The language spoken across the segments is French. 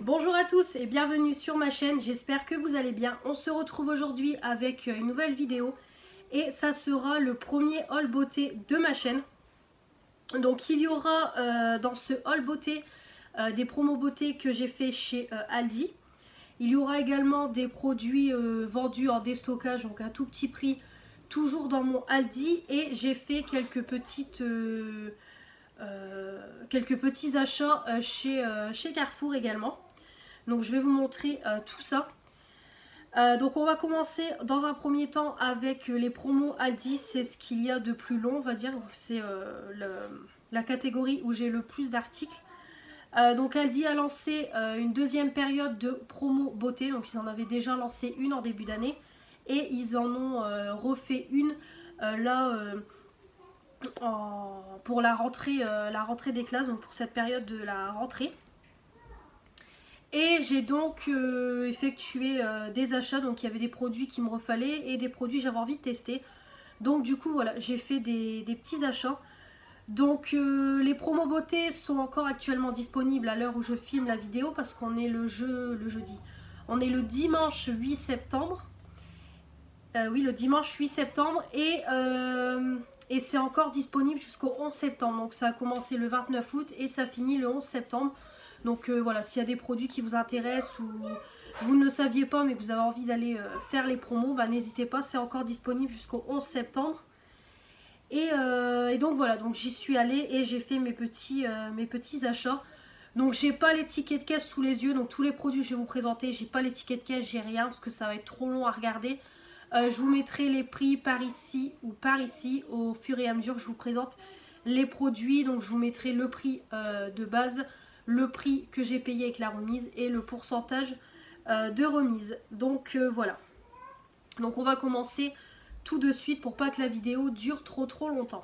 Bonjour à tous et bienvenue sur ma chaîne, j'espère que vous allez bien. On se retrouve aujourd'hui avec une nouvelle vidéo et ça sera le premier haul beauté de ma chaîne. Donc il y aura dans ce haul beauté des promos beauté que j'ai fait chez Aldi. Il y aura également des produits vendus en déstockage, donc à tout petit prix, toujours dans mon Aldi. Et j'ai fait quelques petits achats chez Carrefour également. Donc je vais vous montrer tout ça. Donc on va commencer dans un premier temps avec les promos Aldi. C'est ce qu'il y a de plus long, on va dire. C'est la catégorie où j'ai le plus d'articles. Donc Aldi a lancé une deuxième période de promo beauté. Donc ils en avaient déjà lancé une en début d'année. Et ils en ont refait une pour la rentrée des classes. Donc pour cette période de la rentrée. Et j'ai donc effectué des achats, donc il y avait des produits qui me refallaient et des produits que j'avais envie de tester. Donc du coup voilà, j'ai fait des petits achats. Donc les promos beauté sont encore actuellement disponibles à l'heure où je filme la vidéo parce qu'on est le jeudi. On est le dimanche 8 septembre. Oui, le dimanche 8 septembre et c'est encore disponible jusqu'au 11 septembre. Donc ça a commencé le 29 août et ça finit le 11 septembre. Donc voilà, s'il y a des produits qui vous intéressent ou vous ne le saviez pas mais vous avez envie d'aller faire les promos, bah, n'hésitez pas, c'est encore disponible jusqu'au 11 septembre. Et donc voilà, donc j'y suis allée et j'ai fait mes petits achats. Donc j'ai pas l'étiquette de caisse sous les yeux, donc tous les produits que je vais vous présenter, j'ai pas l'étiquette de caisse, j'ai rien parce que ça va être trop long à regarder. Je vous mettrai les prix par ici ou par ici au fur et à mesure que je vous présente les produits. Donc je vous mettrai le prix de base, le prix que j'ai payé avec la remise et le pourcentage de remise. Donc voilà. Donc on va commencer tout de suite pour pas que la vidéo dure trop longtemps.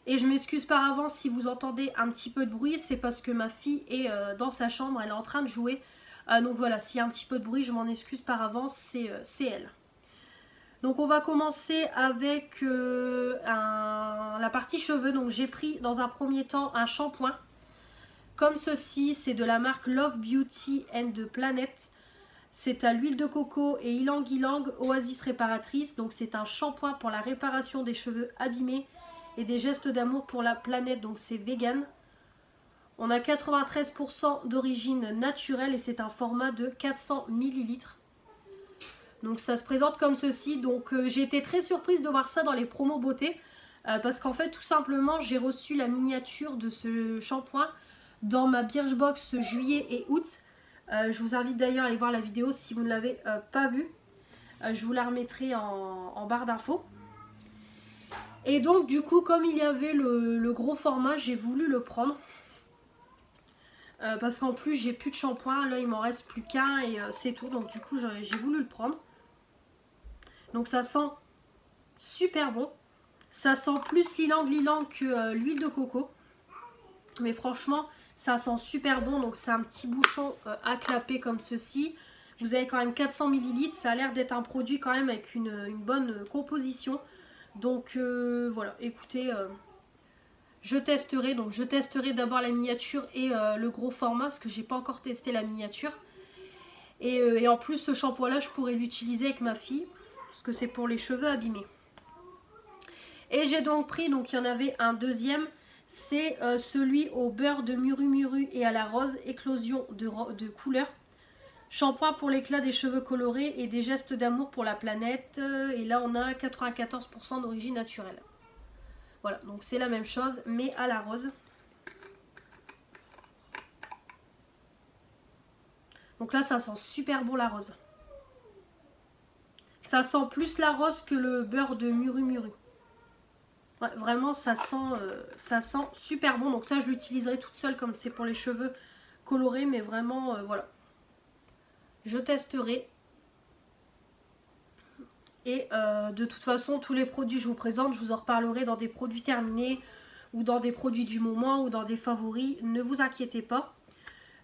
Et je m'excuse par avance si vous entendez un petit peu de bruit, c'est parce que ma fille est dans sa chambre, elle est en train de jouer. Donc voilà, s'il y a un petit peu de bruit, je m'en excuse par avance, c'est elle. Donc on va commencer avec la partie cheveux. Donc j'ai pris dans un premier temps un shampoing. Comme ceci, c'est de la marque Love Beauty and Planet. C'est à l'huile de coco et ylang-ylang Oasis réparatrice. Donc c'est un shampoing pour la réparation des cheveux abîmés et des gestes d'amour pour la planète. Donc c'est vegan. On a 93% d'origine naturelle et c'est un format de 400 ml. Donc ça se présente comme ceci. Donc j'ai été très surprise de voir ça dans les promos beauté. Parce qu'en fait tout simplement j'ai reçu la miniature de ce shampoing dans ma Birchbox juillet et août. Je vous invite d'ailleurs à aller voir la vidéo si vous ne l'avez pas vue. Je vous la remettrai en barre d'infos. Et donc du coup comme il y avait le gros format, j'ai voulu le prendre. Parce qu'en plus j'ai plus de shampoing, là il m'en reste plus qu'un et c'est tout. Donc du coup j'ai voulu le prendre. Donc ça sent super bon. Ça sent plus l'ylang-ylang que l'huile de coco. Mais franchement ça sent super bon. Donc c'est un petit bouchon à clapper comme ceci. Vous avez quand même 400 ml. Ça a l'air d'être un produit quand même avec une bonne composition. Donc voilà, écoutez, je testerai. Donc je testerai d'abord la miniature et le gros format parce que j'ai pas encore testé la miniature. Et en plus ce shampoing là je pourrais l'utiliser avec ma fille parce que c'est pour les cheveux abîmés. Et j'ai donc pris, donc il y en avait un deuxième, c'est celui au beurre de muru et à la rose, éclosion de couleur. Shampoing pour l'éclat des cheveux colorés et des gestes d'amour pour la planète. Et là on a 94% d'origine naturelle. Voilà, donc c'est la même chose mais à la rose. Donc là ça sent super bon la rose. Ça sent plus la rose que le beurre de muru. Ouais, vraiment ça sent super bon. Donc ça je l'utiliserai toute seule comme c'est pour les cheveux colorés. Mais vraiment voilà. Je testerai. Et de toute façon tous les produits que je vous présente, je vous en reparlerai dans des produits terminés ou dans des produits du moment ou dans des favoris. Ne vous inquiétez pas.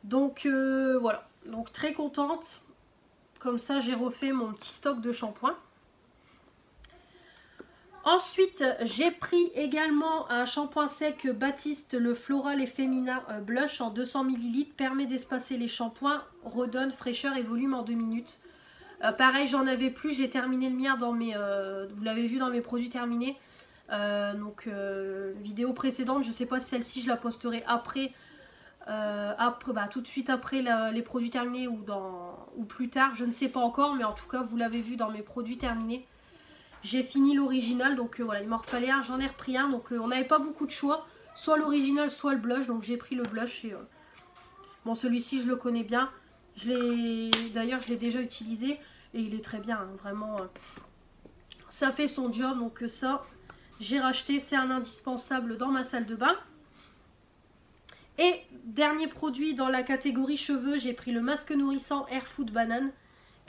Donc voilà. Donc très contente. Comme ça j'ai refait mon petit stock de shampoing. Ensuite, j'ai pris également un shampoing sec Baptiste, le Floral et Féminin Blush en 200 ml. Permet d'espacer les shampoings, redonne fraîcheur et volume en 2 minutes. Pareil, j'en avais plus, j'ai terminé le mien dans mes... vous l'avez vu dans mes produits terminés. Vidéo précédente, je ne sais pas si celle-ci je la posterai après. Tout de suite après les produits terminés ou plus tard, je ne sais pas encore. Mais en tout cas, vous l'avez vu dans mes produits terminés. J'ai fini l'original, donc voilà, il m'en refallait un, j'en ai repris un, donc on n'avait pas beaucoup de choix, soit l'original, soit le blush, donc j'ai pris le blush et bon, celui-ci je le connais bien, d'ailleurs je l'ai déjà utilisé et il est très bien, hein, vraiment, ça fait son job, donc ça, j'ai racheté, c'est un indispensable dans ma salle de bain. Et dernier produit dans la catégorie cheveux, j'ai pris le masque nourrissant Air Food Banane.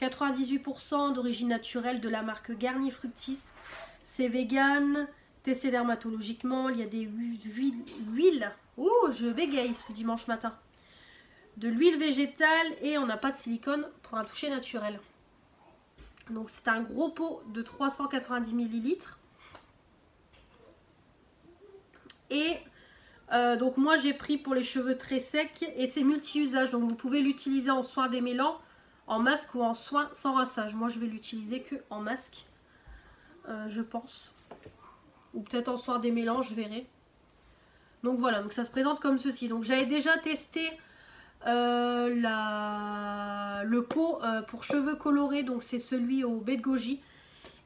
98% d'origine naturelle de la marque Garnier Fructis. C'est vegan, testé dermatologiquement. Il y a des huiles. Oh, je bégaye ce dimanche matin. De l'huile végétale et on n'a pas de silicone pour un toucher naturel. Donc c'est un gros pot de 390 ml. Et donc moi j'ai pris pour les cheveux très secs et c'est multi-usage. Donc vous pouvez l'utiliser en soin démêlant, en masque ou en soin sans rinçage. Moi je vais l'utiliser que en masque, je pense. Ou peut-être en soin démêlant, je verrai. Donc voilà, donc ça se présente comme ceci. Donc j'avais déjà testé le pot pour cheveux colorés. Donc c'est celui au baie de goji.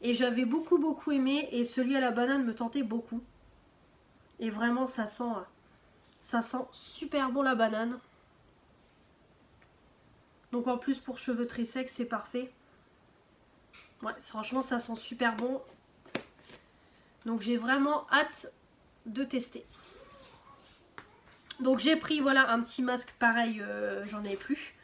Et j'avais beaucoup aimé. Et celui à la banane me tentait beaucoup. Et vraiment ça sent super bon la banane. Donc en plus pour cheveux très secs c'est parfait. Ouais, franchement ça sent super bon. Donc j'ai vraiment hâte de tester. Donc j'ai pris voilà un petit masque pareil, j'en ai plus.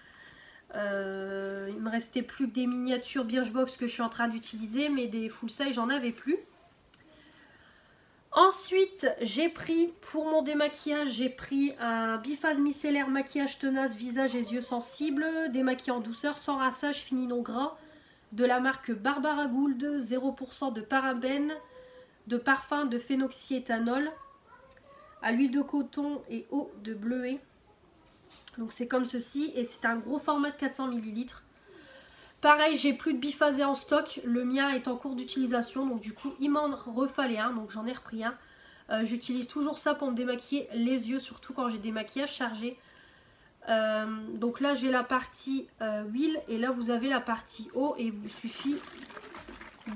Il me restait plus que des miniatures Birchbox que je suis en train d'utiliser, mais des full size j'en avais plus. Ensuite, j'ai pris, pour mon démaquillage, j'ai pris un biphase micellaire maquillage tenace, visage et yeux sensibles, démaquillant en douceur, sans rinçage, fini non gras, de la marque Barbara Gould, 0% de parabènes, de parfum de phénoxyéthanol, à l'huile de coton et eau de bleuet. Donc c'est comme ceci, et c'est un gros format de 400 ml. Pareil, j'ai plus de biphasé en stock, le mien est en cours d'utilisation, donc du coup il m'en refallait un, donc j'en ai repris un. J'utilise toujours ça pour me démaquiller les yeux, surtout quand j'ai des maquillages chargés. Donc là j'ai la partie huile et là vous avez la partie eau et il vous suffit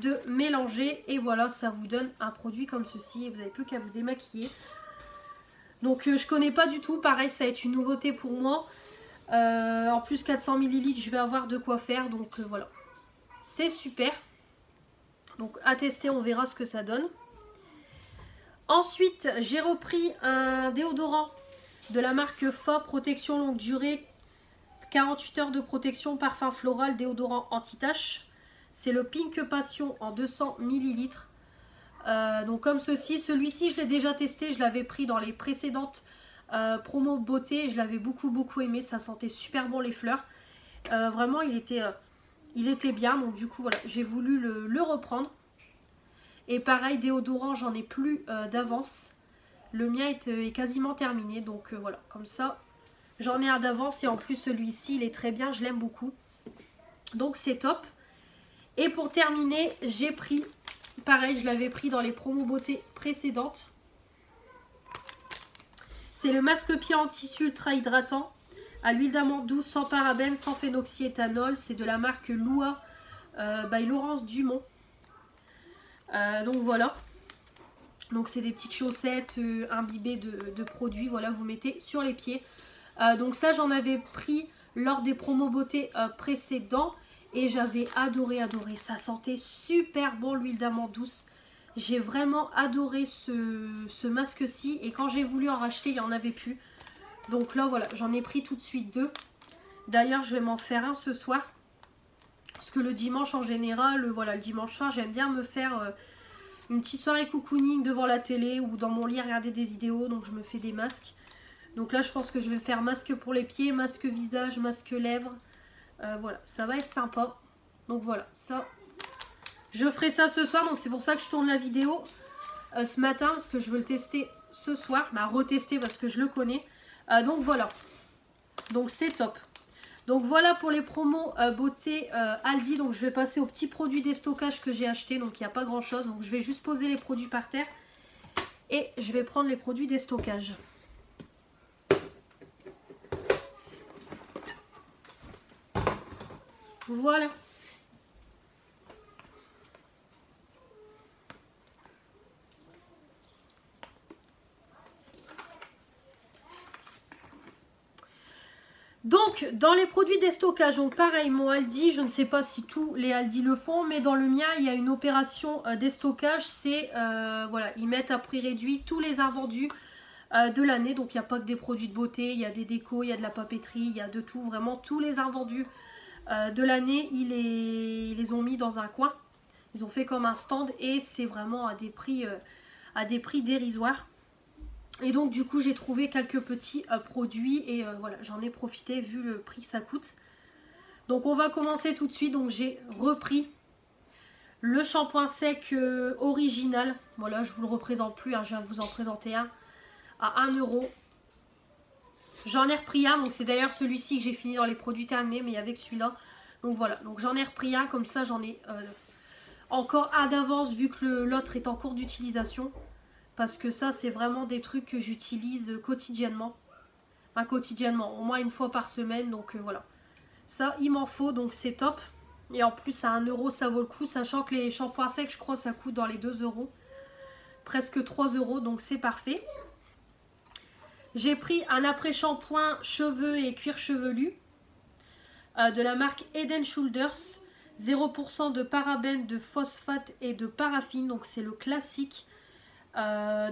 de mélanger et voilà, ça vous donne un produit comme ceci et vous n'avez plus qu'à vous démaquiller. Donc je connais pas du tout, pareil ça va être une nouveauté pour moi. En plus 400 ml je vais avoir de quoi faire, donc voilà, c'est super. Donc à tester, on verra ce que ça donne. Ensuite j'ai repris un déodorant de la marque Fa Protection longue durée, 48 heures de protection, parfum floral, déodorant anti-tache. C'est le Pink Passion en 200 ml. Donc comme ceci, celui-ci je l'ai déjà testé, je l'avais pris dans les précédentes promo beauté, je l'avais beaucoup aimé, ça sentait super bon les fleurs, vraiment il était bien, donc du coup voilà, j'ai voulu le reprendre. Et pareil, déodorant j'en ai plus d'avance, le mien est quasiment terminé, donc voilà, comme ça j'en ai un d'avance et en plus celui-ci il est très bien, je l'aime beaucoup, donc c'est top. Et pour terminer, j'ai pris, pareil je l'avais pris dans les promos beauté précédentes, c'est le masque-pied en tissu ultra hydratant à l'huile d'amande douce, sans parabènes, sans phénoxyéthanol. C'est de la marque Loua by Laurence Dumont. Donc voilà. Donc c'est des petites chaussettes imbibées de produits, voilà, que vous mettez sur les pieds. Donc ça j'en avais pris lors des promos beauté précédents et j'avais adoré. Ça sentait super bon l'huile d'amande douce. J'ai vraiment adoré ce masque-ci et quand j'ai voulu en racheter, il n'y en avait plus. Donc là, voilà, j'en ai pris tout de suite 2. D'ailleurs, je vais m'en faire un ce soir. Parce que le dimanche, en général, voilà, le dimanche soir, j'aime bien me faire une petite soirée cocooning devant la télé ou dans mon lit, regarder des vidéos. Donc je me fais des masques. Donc là, je pense que je vais faire masque pour les pieds, masque visage, masque lèvres. Voilà, ça va être sympa. Donc voilà, ça... Je ferai ça ce soir, donc c'est pour ça que je tourne la vidéo ce matin, parce que je veux le tester ce soir, bah retester parce que je le connais. Donc voilà, donc c'est top. Donc voilà pour les promos beauté Aldi. Donc je vais passer aux petits produits déstockage que j'ai acheté. Donc il n'y a pas grand chose, donc je vais juste poser les produits par terre et je vais prendre les produits déstockage. Voilà. Donc, dans les produits déstockage, donc pareil, mon Aldi, je ne sais pas si tous les Aldi le font, mais dans le mien, il y a une opération déstockage. C'est, voilà, ils mettent à prix réduit tous les invendus de l'année. Donc, il n'y a pas que des produits de beauté, il y a des décos, il y a de la papeterie, il y a de tout. Vraiment, tous les invendus de l'année, ils les ont mis dans un coin. Ils ont fait comme un stand et c'est vraiment à des prix dérisoires. Et donc du coup j'ai trouvé quelques petits produits et voilà, j'en ai profité vu le prix que ça coûte. Donc on va commencer tout de suite. Donc j'ai repris le shampoing sec original. Voilà, je vous le représente plus, hein, je viens de vous en présenter un à 1 €. J'en ai repris un, donc c'est d'ailleurs celui-ci que j'ai fini dans les produits terminés, mais il y avait que celui-là. Donc voilà, donc j'en ai repris un, comme ça j'en ai encore un d'avance vu que l'autre est en cours d'utilisation. Parce que ça, c'est vraiment des trucs que j'utilise quotidiennement. Enfin, quotidiennement, au moins une fois par semaine. Donc voilà. Ça, il m'en faut, donc c'est top. Et en plus, à 1 €, ça vaut le coup. Sachant que les shampoings secs, je crois, ça coûte dans les 2 €. Presque 3 €, donc c'est parfait. J'ai pris un après-shampoing cheveux et cuir chevelu. De la marque Head & Shoulders. 0% de parabènes, de phosphate et de paraffine. Donc c'est le classique.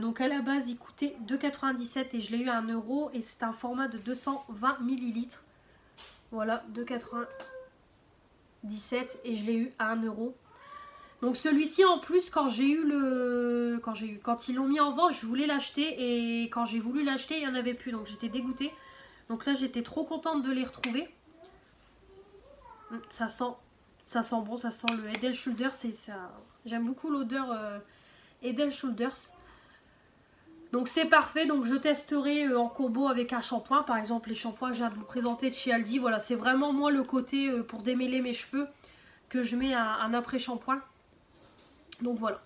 Donc à la base il coûtait 2,97 € et je l'ai eu à 1 € et c'est un format de 220 ml. Voilà, 2,97 € et je l'ai eu à 1 €. Donc celui-ci en plus quand ils l'ont mis en vente, je voulais l'acheter et quand j'ai voulu l'acheter il n'y en avait plus, donc j'étais dégoûtée. Donc là j'étais trop contente de les retrouver. Ça sent bon, ça sent le Head & Shoulders et ça, j'aime beaucoup l'odeur Head & Shoulders. Donc c'est parfait, donc je testerai en combo avec un shampoing. Par exemple les shampoings que je viens de vous présenter de chez Aldi. Voilà, c'est vraiment moi le côté pour démêler mes cheveux que je mets un après-shampoing. Donc voilà.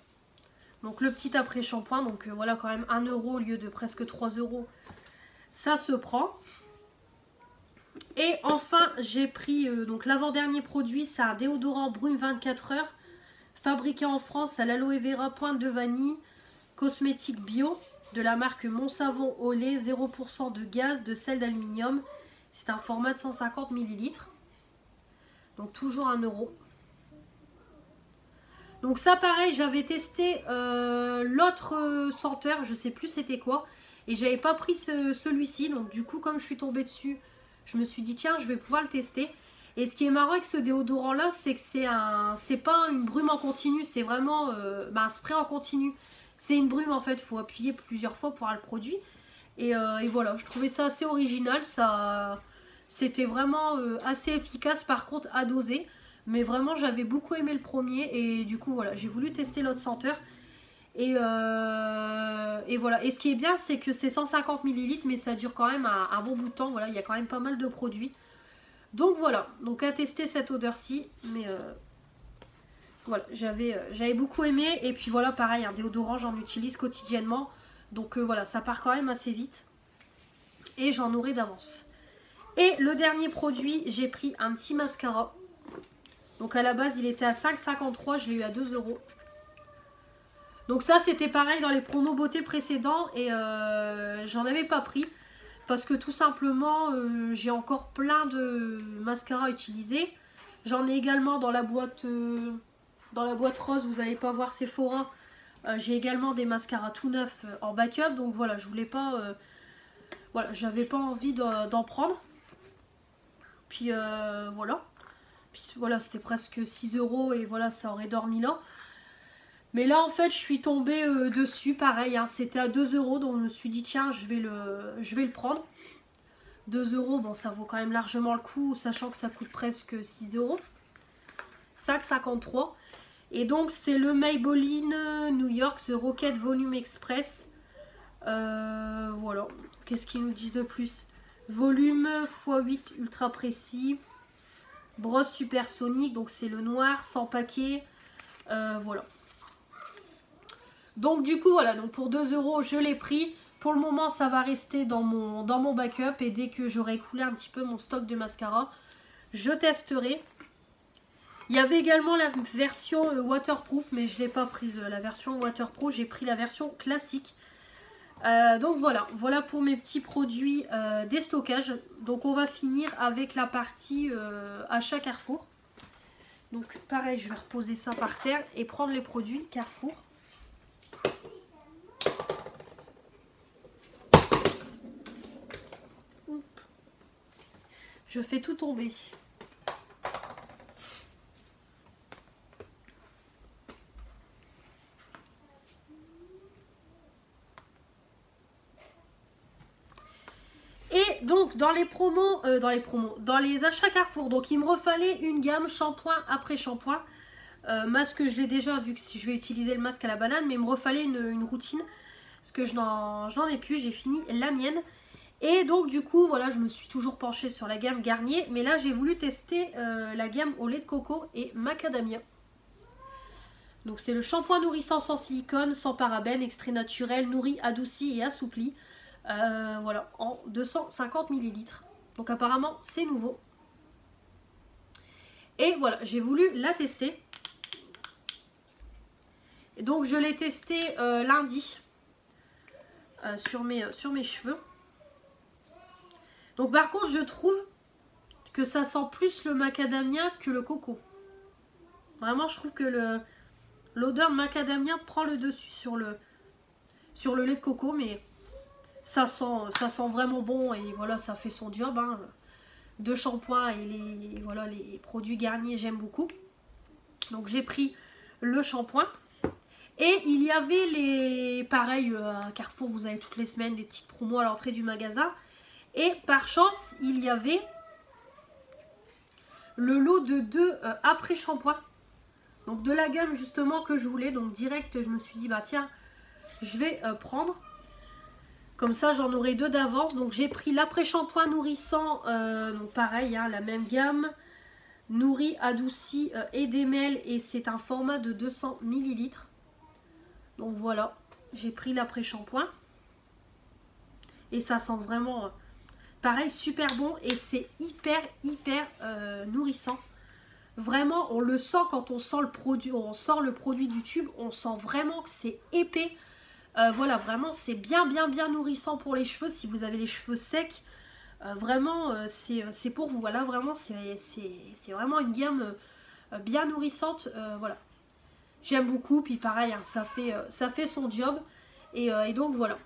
Donc le petit après-shampoing, donc voilà quand même 1 € au lieu de presque 3 €. Ça se prend. Et enfin j'ai pris donc l'avant-dernier produit, c'est un déodorant brune 24 heures. Fabriqué en France à l'aloe vera pointe de vanille, cosmétique bio. De la marque Mon Savon au lait, 0% de gaz, de sel d'aluminium. C'est un format de 150 ml. Donc toujours 1 €. Donc ça pareil, j'avais testé l'autre senteur, je sais plus c'était quoi. Et j'avais pas pris celui-ci. Donc du coup comme je suis tombée dessus, je me suis dit tiens je vais pouvoir le tester. Et ce qui est marrant avec ce déodorant là, c'est que c'est pas une brume en continu, c'est vraiment un spray en continu. C'est une brume en fait, il faut appuyer plusieurs fois pour avoir le produit. Et voilà, je trouvais ça assez original, c'était vraiment assez efficace par contre à doser. Mais vraiment j'avais beaucoup aimé le premier et du coup voilà, j'ai voulu tester l'autre senteur. Et voilà, et ce qui est bien c'est que c'est 150 ml mais ça dure quand même un bon bout de temps. Voilà, il y a quand même pas mal de produits. Donc voilà, donc à tester cette odeur-ci. Mais voilà, j'avais beaucoup aimé. Et puis voilà, pareil, un déodorant, j'en utilise quotidiennement. Donc voilà, ça part quand même assez vite. Et j'en aurai d'avance. Et le dernier produit, j'ai pris un petit mascara. Donc à la base, il était à 5,53 €, je l'ai eu à 2 €. Donc ça, c'était pareil dans les promos beauté précédents. Et j'en avais pas pris. Parce que tout simplement, j'ai encore plein de mascaras à utiliser. J'en ai également dans la boîte... Dans la boîte rose, vous n'allez pas voir Sephora. J'ai également des mascaras tout neufs en backup. Donc voilà, je voulais pas... voilà, j'avais pas envie d'en prendre. Puis voilà. Puis voilà, c'était presque 6 € et voilà, ça aurait dormi là. Mais là, en fait, je suis tombée dessus, pareil. Hein, c'était à 2 €, donc je me suis dit, tiens, je vais le prendre. 2 €, bon, ça vaut quand même largement le coup, sachant que ça coûte presque 6 €. 5,53 €. Et donc c'est le Maybelline New York The Rocket Volume Express. Voilà, qu'est-ce qu'ils nous disent de plus? Volume x8 ultra précis. Brosse supersonique, donc c'est le noir, sans paquet. Voilà. Donc du coup voilà, donc pour 2 € je l'ai pris. Pour le moment ça va rester dans mon backup. Et dès que j'aurai écoulé un petit peu mon stock de mascara, je testerai. Il y avait également la version waterproof, mais je ne l'ai pas prise la version waterproof, j'ai pris la version classique. Donc voilà pour mes petits produits déstockage. Donc on va finir avec la partie achat Carrefour. Donc pareil, je vais reposer ça par terre et prendre les produits Carrefour. Je fais tout tomber. Et donc dans les achats Carrefour, donc il me refallait une gamme shampoing après shampoing. Masque, je l'ai déjà vu que si je vais utiliser le masque à la banane, mais il me refallait une routine parce que je n'en ai plus, j'ai fini la mienne. Et donc du coup voilà, je me suis toujours penchée sur la gamme Garnier, mais là j'ai voulu tester la gamme au lait de coco et macadamia. Donc c'est le shampoing nourrissant sans silicone, sans parabènes, extrait naturel, nourri, adouci et assoupli. Voilà, en 250 ml. Donc apparemment c'est nouveau. Et voilà, j'ai voulu la tester. Et donc je l'ai testé lundi sur mes cheveux. Donc par contre je trouve que ça sent plus le macadamia que le coco. Vraiment je trouve que l'odeur macadamia prend le dessus sur le lait de coco, mais ça sent vraiment bon et voilà, ça fait son job. Hein. De shampoing et les produits Garnier, j'aime beaucoup. Donc j'ai pris le shampoing. Et il y avait pareil, à Carrefour, vous avez toutes les semaines des petites promos à l'entrée du magasin. Et par chance, il y avait le lot de 2 après shampoing. Donc de la gamme justement que je voulais. Donc direct, je me suis dit, bah tiens, je vais prendre. Comme ça, j'en aurai 2 d'avance. Donc j'ai pris l'après-shampoing nourrissant. Donc pareil, hein, la même gamme. Nourri, adouci et démêle. Et c'est un format de 200 ml. Donc voilà, j'ai pris l'après-shampoing. Et ça sent vraiment, pareil, super bon. Et c'est hyper nourrissant. Vraiment, on le sent quand on sent le produit. On sort le produit du tube. On sent vraiment que c'est épais. Voilà, vraiment c'est bien nourrissant pour les cheveux. Si vous avez les cheveux secs, vraiment c'est pour vous. Voilà, vraiment c'est vraiment une gamme bien nourrissante. Voilà, j'aime beaucoup. Puis pareil, hein, ça fait son job. Et donc voilà.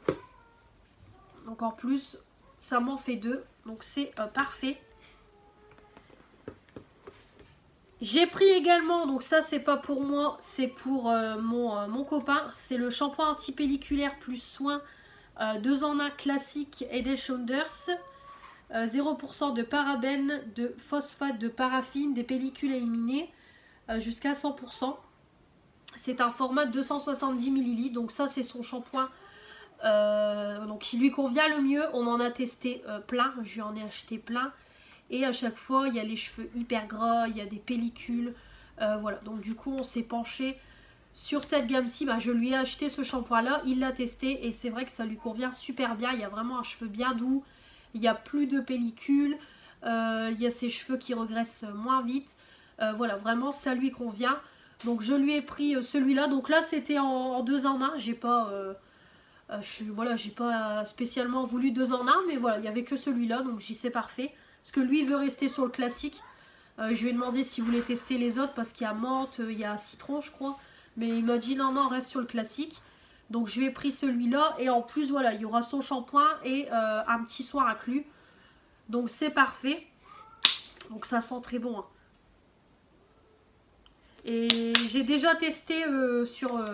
Donc en plus, ça m'en fait 2. Donc c'est parfait. J'ai pris également, donc ça c'est pas pour moi, c'est pour mon copain. C'est le shampoing anti-pelliculaire plus soin 2 en 1 classique Head & Shoulders. 0% de parabènes, de phosphate, de paraffine, des pellicules éliminées jusqu'à 100%. C'est un format de 270 ml. Donc ça c'est son shampoing donc qui lui convient le mieux. On en a testé plein, je lui en ai acheté plein. Et à chaque fois, il y a les cheveux hyper gras, il y a des pellicules. Voilà, donc du coup, on s'est penché sur cette gamme-ci. Bah, je lui ai acheté ce shampoing-là, il l'a testé et c'est vrai que ça lui convient super bien. Il y a vraiment un cheveu bien doux, il n'y a plus de pellicules, il y a ses cheveux qui regressent moins vite. Voilà, vraiment, ça lui convient. Donc je lui ai pris celui-là. Donc là, c'était en 2 en 1. J'ai pas... voilà, j'ai pas spécialement voulu 2 en 1, mais voilà, il n'y avait que celui-là, donc j'y sais parfait. Parce que lui veut rester sur le classique. Je lui ai demandé s'il voulait tester les autres parce qu'il y a menthe, il y a citron je crois. Mais il m'a dit non, reste sur le classique. Donc je lui ai pris celui-là. Et en plus voilà, il y aura son shampoing et un petit soin inclus. Donc c'est parfait. Donc ça sent très bon. Hein. Et j'ai déjà testé sur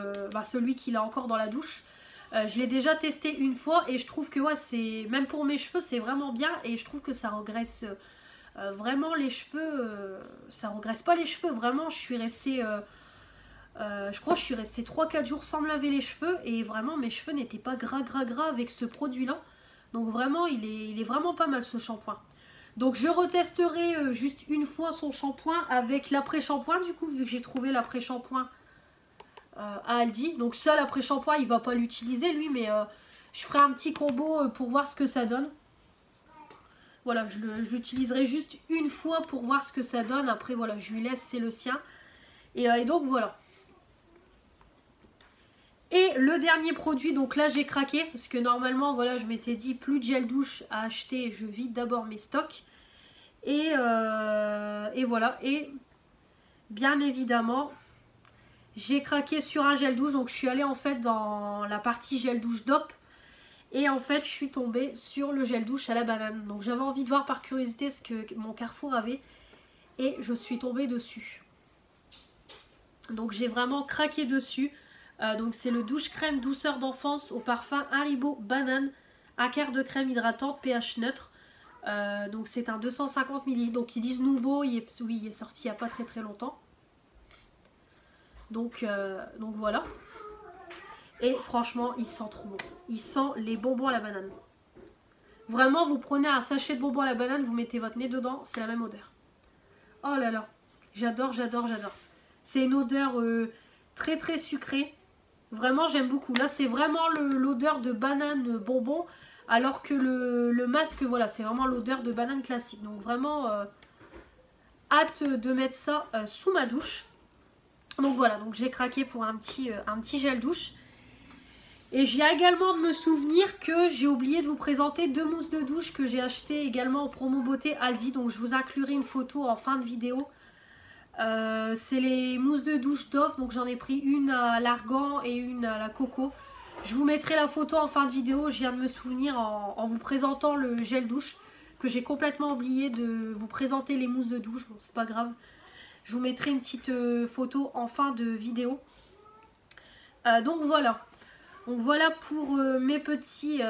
celui qu'il a encore dans la douche. Je l'ai déjà testé une fois et je trouve que ouais, c'est même pour mes cheveux c'est vraiment bien et je trouve que ça regresse vraiment les cheveux, ça regresse pas les cheveux, vraiment je suis restée Je crois que je suis restée 3-4 jours sans me laver les cheveux et vraiment mes cheveux n'étaient pas gras avec ce produit là. Donc vraiment il est vraiment pas mal ce shampoing. Donc je retesterai juste une fois son shampoing avec l'après-shampoing du coup, vu que j'ai trouvé l'après-shampoing à Aldi. Donc ça, l'après-shampoing il va pas l'utiliser lui, mais je ferai un petit combo pour voir ce que ça donne. Voilà, je l'utiliserai juste une fois pour voir ce que ça donne. Après voilà, je lui laisse, c'est le sien. Et donc voilà. Et le dernier produit, donc là j'ai craqué, parce que normalement voilà, je m'étais dit plus de gel douche à acheter, je vide d'abord mes stocks. Et voilà, et bien évidemment j'ai craqué sur un gel douche. Donc je suis allée en fait dans la partie gel douche DOP et en fait je suis tombée sur le gel douche à la banane. Donc j'avais envie de voir par curiosité ce que mon Carrefour avait et je suis tombée dessus. Donc j'ai vraiment craqué dessus. Donc c'est le douche crème douceur d'enfance au parfum Haribo banane, un quart de crème hydratante pH neutre. Donc c'est un 250 ml. Donc ils disent nouveau, oui, il est sorti il n'y a pas très longtemps. Donc voilà. Et franchement il sent trop bon. Il sent les bonbons à la banane. Vraiment vous prenez un sachet de bonbons à la banane, vous mettez votre nez dedans, c'est la même odeur. Oh là là, j'adore. C'est une odeur très sucrée. Vraiment j'aime beaucoup. Là c'est vraiment l'odeur de banane bonbon. Alors que le masque, voilà, c'est vraiment l'odeur de banane classique. Donc vraiment hâte de mettre ça sous ma douche. Donc voilà, donc j'ai craqué pour un petit gel douche. Et j'ai également de me souvenir que j'ai oublié de vous présenter 2 mousses de douche que j'ai achetées également en promo beauté Aldi. Donc je vous inclurai une photo en fin de vidéo. C'est les mousses de douche Dove. Donc j'en ai pris une à l'argan et une à la coco. Je vous mettrai la photo en fin de vidéo. Je viens de me souvenir en vous présentant le gel douche que j'ai complètement oublié de vous présenter les mousses de douche. Bon, c'est pas grave. Je vous mettrai une petite photo en fin de vidéo. Donc voilà. Donc voilà pour mes petits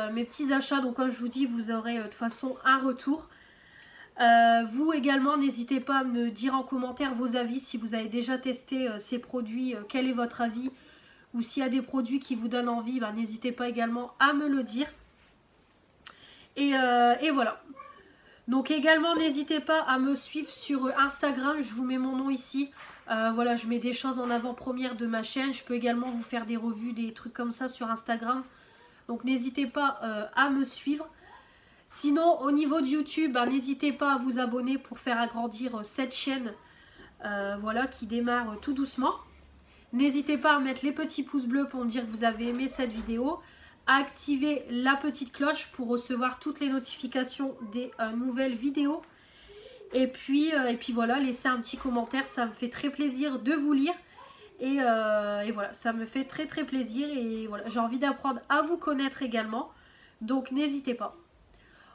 achats. Donc comme je vous dis, vous aurez de toute façon un retour. Vous également, n'hésitez pas à me dire en commentaire vos avis si vous avez déjà testé ces produits. Quel est votre avis? Ou s'il y a des produits qui vous donnent envie, ben, n'hésitez pas également à me le dire. Et voilà. Donc également, n'hésitez pas à me suivre sur Instagram. Je vous mets mon nom ici. Voilà, je mets des choses en avant-première de ma chaîne. Je peux également vous faire des revues, des trucs comme ça sur Instagram. Donc n'hésitez pas à me suivre. Sinon, au niveau de YouTube, ben, n'hésitez pas à vous abonner pour faire agrandir cette chaîne. Voilà, qui démarre tout doucement. N'hésitez pas à mettre les petits pouces bleus pour me dire que vous avez aimé cette vidéo. À activer la petite cloche pour recevoir toutes les notifications des nouvelles vidéos. Et puis voilà, laissez un petit commentaire, ça me fait très plaisir de vous lire. Et voilà, ça me fait très plaisir. Et voilà, j'ai envie d'apprendre à vous connaître également. Donc n'hésitez pas.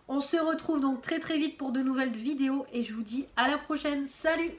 On se retrouve donc très vite pour de nouvelles vidéos. Et je vous dis à la prochaine. Salut!